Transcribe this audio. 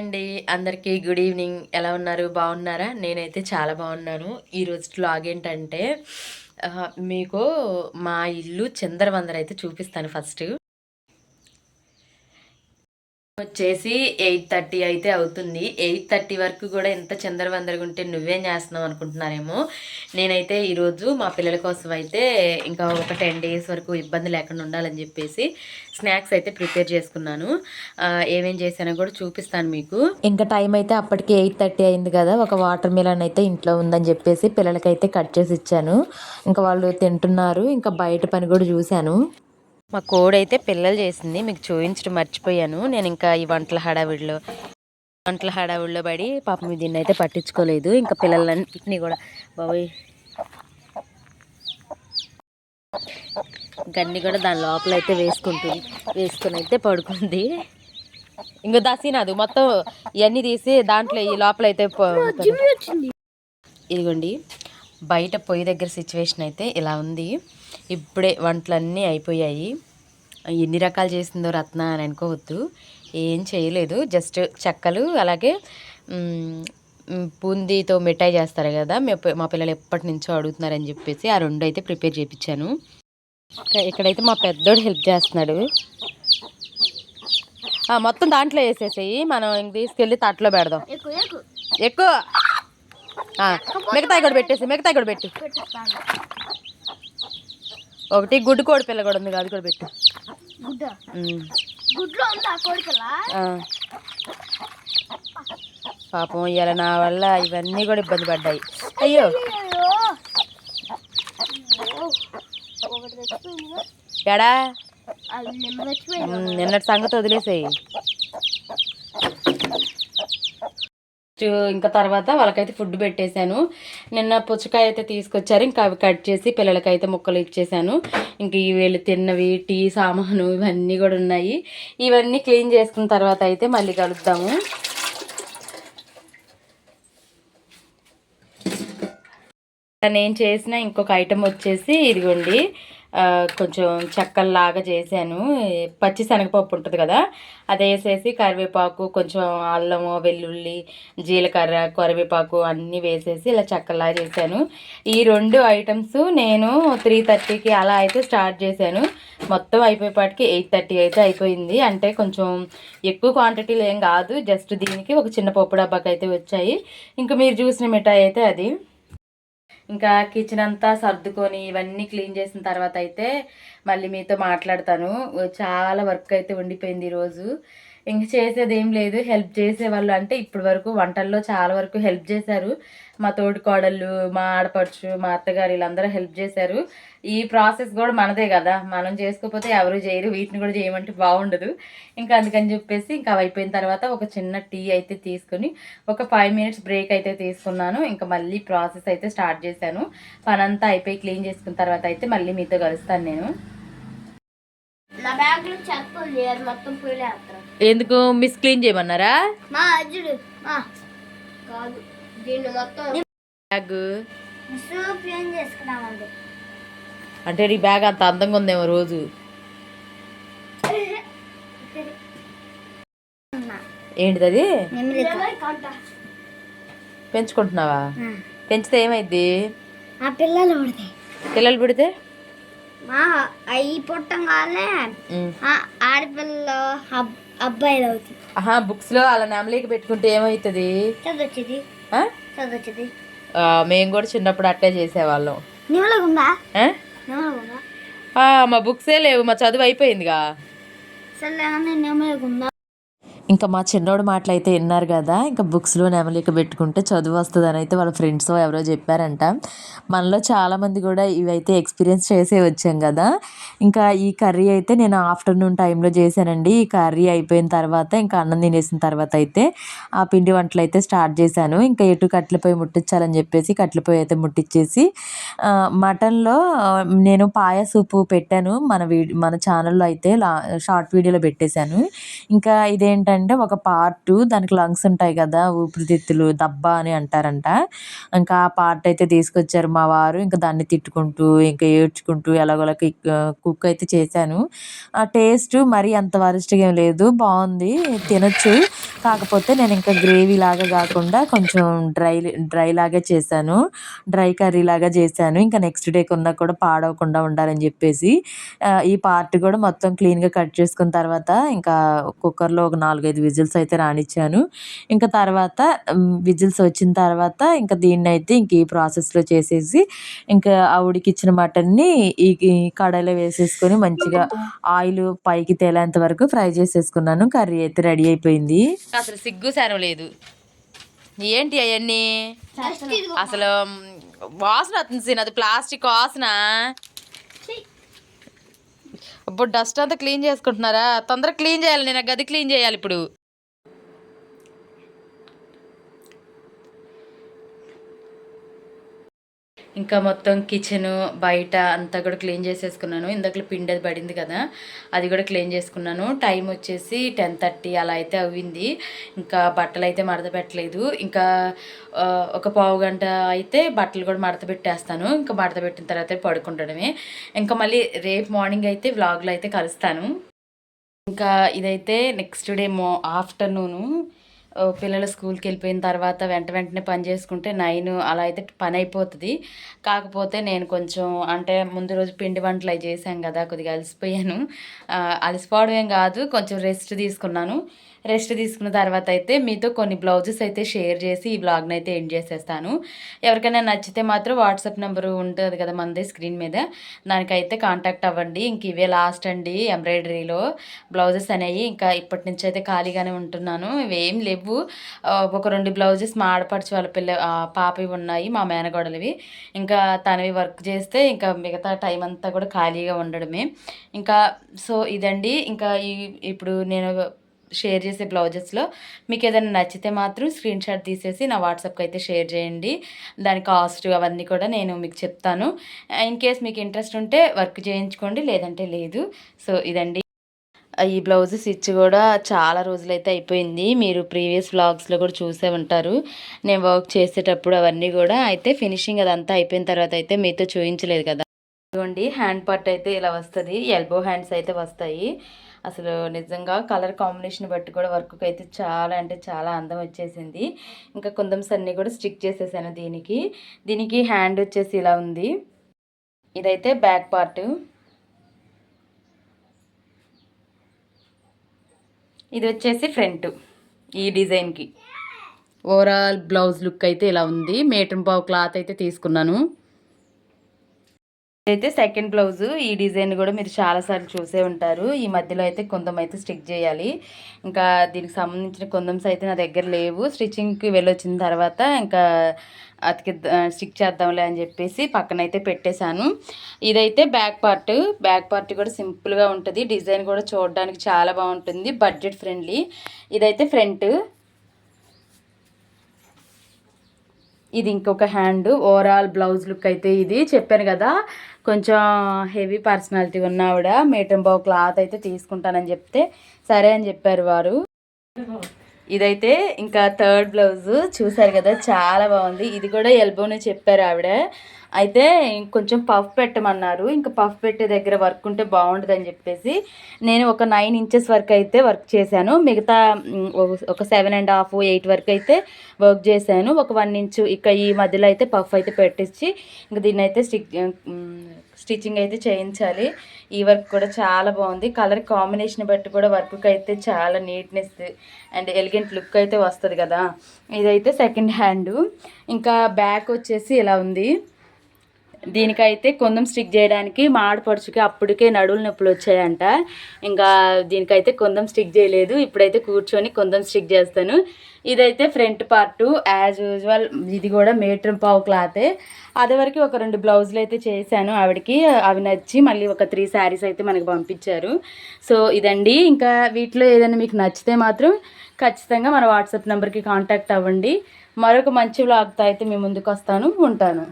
అండి అందరికీ good evening. ఎలా ఉన్నారు? బాగున్నారా? నేనైతే చాలా బాగున్నాను. ఈరోజు వ్లాగ్ ఏంటంటే మీకు మా ఇల్లు చిందరవందర అయితే చూపిస్తాను. ఫస్ట్ వచ్చేసి 8:30 అయితే అవుతుంది. 8:30 వరకు కూడా ఎంత చిందరవందరగా ఉంటే నువ్వేం చేస్తున్నావు అనుకుంటున్నారేమో. నేనైతే ఈరోజు మా పిల్లల కోసం అయితే ఇంకా ఒక 10 డేస్ వరకు ఇబ్బంది లేకుండా ఉండాలని చెప్పేసి స్నాక్స్ అయితే ప్రిపేర్ చేసుకున్నాను. ఏమేం చేశానో కూడా చూపిస్తాను మీకు. ఇంకా టైం అయితే అప్పటికి 8:30 అయింది కదా. ఒక వాటర్ మిలన్ అయితే ఇంట్లో ఉందని చెప్పేసి పిల్లలకైతే కట్ చేసి ఇచ్చాను. ఇంకా వాళ్ళు తింటున్నారు. ఇంకా బయట పని కూడా చూశాను. మా కోడైతే పిల్లలు చేసింది, మీకు చూపించడం మర్చిపోయాను. నేను ఇంకా ఈ వంటల హడావిడిలో పడి పాపం దీన్ని అయితే పట్టించుకోలేదు. ఇంకా పిల్లలన్నింటినీ కూడా బాబోయ్ గన్ని కూడా దాని లోపల అయితే వేసుకొని అయితే పడుకుంది. ఇంకో దసీనాదు మొత్తం ఇవన్నీ తీసి దాంట్లో ఈ లోపల అయితే ఇదిగోండి. బయట పొయ్యి దగ్గర సిచ్యువేషన్ అయితే ఇలా ఉంది. ఇప్పుడే వంటలన్నీ అయిపోయాయి. ఎన్ని రకాలు చేసిందో రత్న అని అనుకోవద్దు, ఏం చేయలేదు. జస్ట్ చెక్కలు అలాగే బూందీతో మిఠాయి చేస్తారు కదా, మా పిల్లలు ఎప్పటి నుంచో అడుగుతున్నారని చెప్పేసి ఆ రెండు అయితే ప్రిపేర్ చేయించాను. ఇక్కడైతే మా పెద్దోడు హెల్ప్ చేస్తున్నాడు. మొత్తం దాంట్లో వేసేసేయి, మనం ఇంక తీసుకెళ్ళి తట్లో పెడదాం. ఎక్కువ మిగతాయి కూడా పెట్టి ఒకటి గుడ్డు కోడి పిల్ల కూడా ఉంది, అది కూడా పెట్టు. పాపం ఇలా నా వల్ల ఇవన్నీ కూడా ఇబ్బంది పడ్డాయి. అయ్యో ఎడా నిన్నటి సంగతి వదిలేసాయి. ఇంకా తర్వాత వాళ్ళకైతే ఫుడ్ పెట్టేశాను. నిన్న పుచ్చకాయ అయితే తీసుకొచ్చారు, ఇంకా అవి కట్ చేసి పిల్లలకైతే ముక్కలు ఇచ్చేసాను. ఇంక వీళ్ళు తిన్నవి టీ సామాను ఇవన్నీ కూడా ఉన్నాయి. ఇవన్నీ క్లీన్ చేసుకున్న తర్వాత అయితే మళ్ళీ కలుద్దాము. నేను చేసిన ఇంకొక ఐటెం వచ్చేసి ఇదిగోండి, కొంచెం చెక్కల్లాగా చేశాను. పచ్చి శనగపప్పు ఉంటుంది కదా, అది వేసేసి కరివేపాకు, కొంచెం అల్లము, వెల్లుల్లి, జీలకర్ర, కరివేపాకు అన్నీ వేసేసి ఇలా చెక్కల్లాగా చేశాను. ఈ రెండు ఐటమ్స్ నేను 3:30కి అలా అయితే స్టార్ట్ చేశాను. మొత్తం అయిపోయేపాటికి 8:30 అయితే అయిపోయింది. అంటే కొంచెం ఎక్కువ క్వాంటిటీలు ఏం కాదు, జస్ట్ దీనికి ఒక చిన్న పప్పు డబ్బాకి అయితే వచ్చాయి. ఇంకా మీరు చూసిన మిఠాయి అయితే అది. ఇంకా కిచెన్ అంతా సర్దుకొని ఇవన్నీ క్లీన్ చేసిన తర్వాత అయితే మళ్ళీ మీతో మాట్లాడతాను. చాలా వర్క్ అయితే ఉండిపోయింది ఈరోజు. ఇంక చేసేది ఏం లేదు. హెల్ప్ చేసేవాళ్ళు అంటే ఇప్పటి వరకు వంటల్లో చాలా వరకు హెల్ప్ చేశారు. మా తోటి కోడళ్ళు, మా ఆడపడుచు, మా అత్తగారు వీళ్ళందరూ హెల్ప్ చేశారు. ఈ ప్రాసెస్ కూడా మనదే కదా, మనం చేసుకోకపోతే ఎవరు చేయరు. వీటిని కూడా చేయమంటే బాగుండదు. ఇంకా అందుకని చెప్పేసి ఇంకా అయిపోయిన తర్వాత ఒక చిన్న టీ అయితే తీసుకొని ఒక 5 మినిట్స్ బ్రేక్ అయితే తీసుకున్నాను. ఇంకా మళ్ళీ ప్రాసెస్ అయితే స్టార్ట్ చేశాను. పనంతా అయిపోయి క్లీన్ చేసుకున్న తర్వాత అయితే మళ్ళీ మీతో కలుస్తాను నేను. ఎందుకు మిస్ క్లీన్ చేయమన్నారా? అంటే నీ బ్యాగ్ అంత అందంగా ఉందేమో రోజు. ఏంటిది అది? పెంచుకుంటున్నావా? పెంచితే ఏమైద్ది? పిల్లలు పుడితే అవి పుట్టంగానే ఆడపిల్ల అబ్బాయిలు అవుతుంది. బుక్స్ లో అలా నెమలికి పెట్టుకుంటే ఏమవుతుంది? చదవచ్చేది. మేము కూడా చిన్నప్పుడు అట్లే చేసేవాళ్ళం. మా బుక్సే లేవు, మా చదువు అయిపోయిందిగా. ఇంకా మా చిన్నోడు మాటలు అయితే విన్నారు కదా. ఇంకా బుక్స్లో నెమలిక పెట్టుకుంటే చదువు వస్తుందని అయితే వాళ్ళ ఫ్రెండ్స్ ఎవరో చెప్పారంట. మనలో చాలామంది కూడా ఇవైతే ఎక్స్పీరియన్స్ చేసే వచ్చాం కదా. ఇంకా ఈ కర్రీ అయితే నేను ఆఫ్టర్నూన్ టైంలో చేశానండి. ఈ కర్రీ అయిపోయిన తర్వాత ఇంకా అన్నం తినేసిన తర్వాత అయితే ఆ పిండి వంటలు అయితే స్టార్ట్ చేశాను. ఇంకా ఎటు కట్లపొయ్యి ముట్టించాలని చెప్పేసి కట్లపొయ్యి అయితే ముట్టించేసి మటన్లో నేను పాయ సూపు పెట్టాను. మన ఛానల్లో అయితే షార్ట్ వీడియోలో పెట్టేశాను. ఇంకా ఇదేంటంటే ఏంటంటే ఒక పార్ట్ దానికి లంగ్స్ ఉంటాయి కదా, ఊపిరితిత్తులు దబ్బ అని అంటారంట. ఇంకా ఆ పార్ట్ అయితే తీసుకొచ్చారు మా వారు. ఇంకా దాన్ని తిట్టుకుంటూ ఇంకా ఏడ్చుకుంటూ ఎలాగోలా కుక్ అయితే చేశాను. ఆ టేస్ట్ మరీ అంత వరస్ట్గా ఏం లేదు, బాగుంది, తినొచ్చు. కాకపోతే నేను ఇంకా గ్రేవీ లాగా కాకుండా కొంచెం డ్రై లాగా చేశాను, డ్రై కర్రీ లాగా చేశాను. ఇంకా నెక్స్ట్ డే కొన్నా కూడా పాడవకుండా ఉండాలని చెప్పేసి ఈ పార్ట్ కూడా మొత్తం క్లీన్గా కట్ చేసుకున్న తర్వాత ఇంకా కుక్కర్లో ఒక 4-5 విజిల్స్ అయితే రానిచ్చాను. ఇంకా తర్వాత విజిల్స్ వచ్చిన తర్వాత ఇంకా దీన్నైతే ఇంక ఈ ప్రాసెస్లో చేసేసి ఇంకా ఆ ఉడికిచ్చిన మటన్ని ఈ కడాయిలో వేసేసుకొని మంచిగా ఆయిల్ పైకి తేలేంత వరకు ఫ్రై చేసేసుకున్నాను. కర్రీ అయితే రెడీ అయిపోయింది. అసలు సిగ్గు సరం లేదు. ఏంటి అవన్నీ అసలు వాసన వస్తుంది, అది ప్లాస్టిక్ వాసన. అప్పుడు డస్ట్ అంతా క్లీన్ చేసుకుంటున్నారా? తొందరగా క్లీన్ చేయాలి, నేను గది క్లీన్ చేయాలి ఇప్పుడు. ఇంకా మొత్తం కిచెను బయట అంతా కూడా క్లీన్ చేసేసుకున్నాను. ఇందాకలో పిండి అది పడింది కదా, అది కూడా క్లీన్ చేసుకున్నాను. టైం వచ్చేసి 10:30 అలా అయితే అవ్వింది. ఇంకా బట్టలు అయితే మడత పెట్టలేదు. ఇంకా ఒక పావు గంట అయితే బట్టలు కూడా మడత పెట్టేస్తాను. ఇంకా మడత పెట్టిన తర్వాత పడుకుంటడమే. ఇంకా మళ్ళీ రేపు మార్నింగ్ అయితే వ్లాగ్లో అయితే కలుస్తాను. ఇంకా ఇదైతే నెక్స్ట్ డే ఆఫ్టర్నూను పిల్లలు స్కూల్కి వెళ్ళిపోయిన తర్వాత వెంటనే పని చేసుకుంటే 9 అలా అయితే పని అయిపోతుంది. కాకపోతే నేను కొంచెం అంటే ముందు రోజు పిండి వంటలు అవి చేశాను కదా, కొద్దిగా అలసిపోయాను. అలసిపోవడం ఏం కాదు, కొంచెం రెస్ట్ తీసుకున్నాను. రెస్ట్ తీసుకున్న తర్వాత అయితే మీతో కొన్ని బ్లౌజెస్ అయితే షేర్ చేసి ఈ బ్లాగ్ని అయితే ఎండ్ చేసేస్తాను. ఎవరికైనా నచ్చితే మాత్రం వాట్సాప్ నెంబరు ఉంటుంది కదా మనది స్క్రీన్ మీద, దానికైతే కాంటాక్ట్ అవ్వండి. ఇంక ఇవే లాస్ట్ అండి ఎంబ్రాయిడరీలో బ్లౌజెస్ అనేవి. ఇంకా ఇప్పటి నుంచి అయితే ఖాళీగానే ఉంటున్నాను, ఇవేం లేవు. ఒక 2 బ్లౌజెస్ మా ఆడపడిచి వాళ్ళ పాపవి ఉన్నాయి, మా మేనగోడలవి. ఇంకా తనవి వర్క్ చేస్తే ఇంకా మిగతా టైం అంతా కూడా ఖాళీగా ఉండడమే. ఇంకా సో ఇదండి. ఇంకా ఇప్పుడు నేను షేర్ చేసే బ్లౌజెస్లో మీకు ఏదైనా నచ్చితే మాత్రం స్క్రీన్ షాట్ తీసేసి నా వాట్సాప్కి అయితే షేర్ చేయండి. దాని కాస్ట్ అవన్నీ కూడా నేను మీకు చెప్తాను. ఇన్ కేస్ మీకు ఇంట్రెస్ట్ ఉంటే వర్క్ చేయించుకోండి, లేదంటే లేదు. సో ఇదండి. ఈ బ్లౌజ్ స్టిచ్ కూడా చాలా రోజులైతే అయిపోయింది. మీరు ప్రీవియస్ వ్లాగ్స్లో కూడా చూసే ఉంటారు. నేను వర్క్ చేసేటప్పుడు అవన్నీ కూడా అయితే ఫినిషింగ్ అదంతా అయిపోయిన తర్వాత అయితే మీతో చూపించలేదు కదా. ఇదిగోండి హ్యాండ్ పార్ట్ అయితే ఇలా వస్తుంది, ఎల్బో హ్యాండ్స్ అయితే వస్తాయి. అసలు నిజంగా కలర్ కాంబినేషన్ బట్టి కూడా వర్క్కి అయితే చాలా అంటే చాలా అందం వచ్చేసింది. ఇంకా కుందమ్స్ అన్నీ కూడా స్టిక్ చేసేసాను. దీనికి హ్యాండ్ వచ్చేసి ఇలా ఉంది. ఇదైతే బ్యాక్ పార్ట్, ఇది వచ్చేసి ఫ్రంట్. ఈ డిజైన్కి ఓవరాల్ బ్లౌజ్ లుక్ అయితే ఇలా ఉంది. మీటర్ పావు క్లాత్ అయితే తీసుకున్నాను. ఇదైతే సెకండ్ బ్లౌజు. ఈ డిజైన్ కూడా మీరు చాలాసార్లు చూసే ఉంటారు. ఈ మధ్యలో అయితే కొందం అయితే స్టిక్ చేయాలి. ఇంకా దీనికి సంబంధించిన కొందమ్స్ అయితే నా దగ్గర లేవు. స్టిచ్చింగ్కి వెళ్ళొచ్చిన తర్వాత ఇంకా స్టిక్ చేద్దాంలే అని చెప్పేసి పక్కనైతే పెట్టేశాను. ఇదైతే బ్యాక్ పార్ట్ కూడా సింపుల్గా ఉంటుంది. డిజైన్ కూడా చూడడానికి చాలా బాగుంటుంది, బడ్జెట్ ఫ్రెండ్లీ. ఇదైతే ఫ్రంట్. ఇది ఇంకొక హ్యాండ్. ఓవరాల్ బ్లౌజ్ లుక్ అయితే ఇది. చెప్పాను కదా కొంచెం హెవీ పర్సనాలిటీ ఉన్న ఆవిడ మీటర్ పావు క్లాత్ అయితే తీసుకుంటానని చెప్తే సరే అని చెప్పారు వారు. ఇదైతే ఇంకా థర్డ్ బ్లౌజు. చూసారు కదా చాలా బాగుంది. ఇది కూడా ఎల్బోనే చెప్పారు ఆవిడ. అయితే కొంచెం పఫ్ పెట్టమన్నారు. ఇంకా పఫ్ పెట్టే దగ్గర వర్క్ ఉంటే బాగుంటుందని చెప్పేసి నేను ఒక 9 ఇంచెస్ వరకు అయితే వర్క్ చేశాను. మిగతా ఒక 7.5, 8 వరకు అయితే వర్క్ చేశాను. ఒక 1 ఇంచు ఇక ఈ మధ్యలో అయితే పఫ్ అయితే పెట్టించి ఇంకా దీన్ని అయితే స్టిచ్చింగ్ అయితే చేయించాలి. ఈ వర్క్ కూడా చాలా బాగుంది. కలర్ కాంబినేషన్ బట్టి కూడా వర్క్కి అయితే చాలా నీట్నెస్ అండ్ ఎలిగెంట్ లుక్ అయితే వస్తుంది కదా. ఇదైతే సెకండ్ హ్యాండ్. ఇంకా బ్యాక్ వచ్చేసి ఇలా ఉంది. దీనికైతే కొందం స్టిక్ చేయడానికి మా ఆడపడుచుకి అప్పటికే నడువులు నొప్పులు వచ్చాయంట. ఇంకా దీనికైతే కొందం స్టిక్ చేయలేదు. ఇప్పుడైతే కూర్చొని కొందం స్టిక్ చేస్తాను. ఇదైతే ఫ్రంట్ పార్టు యాజ్ యూజువల్. ఇది కూడా మీటర్ పావు క్లాతే. అదివరకు ఒక 2 బ్లౌజులు అయితే చేశాను ఆవిడకి, అవి నచ్చి మళ్ళీ ఒక 3 శారీస్ అయితే మనకి పంపించారు. సో ఇదండి. ఇంకా వీటిలో ఏదైనా మీకు నచ్చితే మాత్రం ఖచ్చితంగా మన వాట్సాప్ నెంబర్కి కాంటాక్ట్ అవ్వండి. మరొక మంచి వ్లాగ్తో అయితే మీ ముందుకు వస్తాను. ఉంటాను.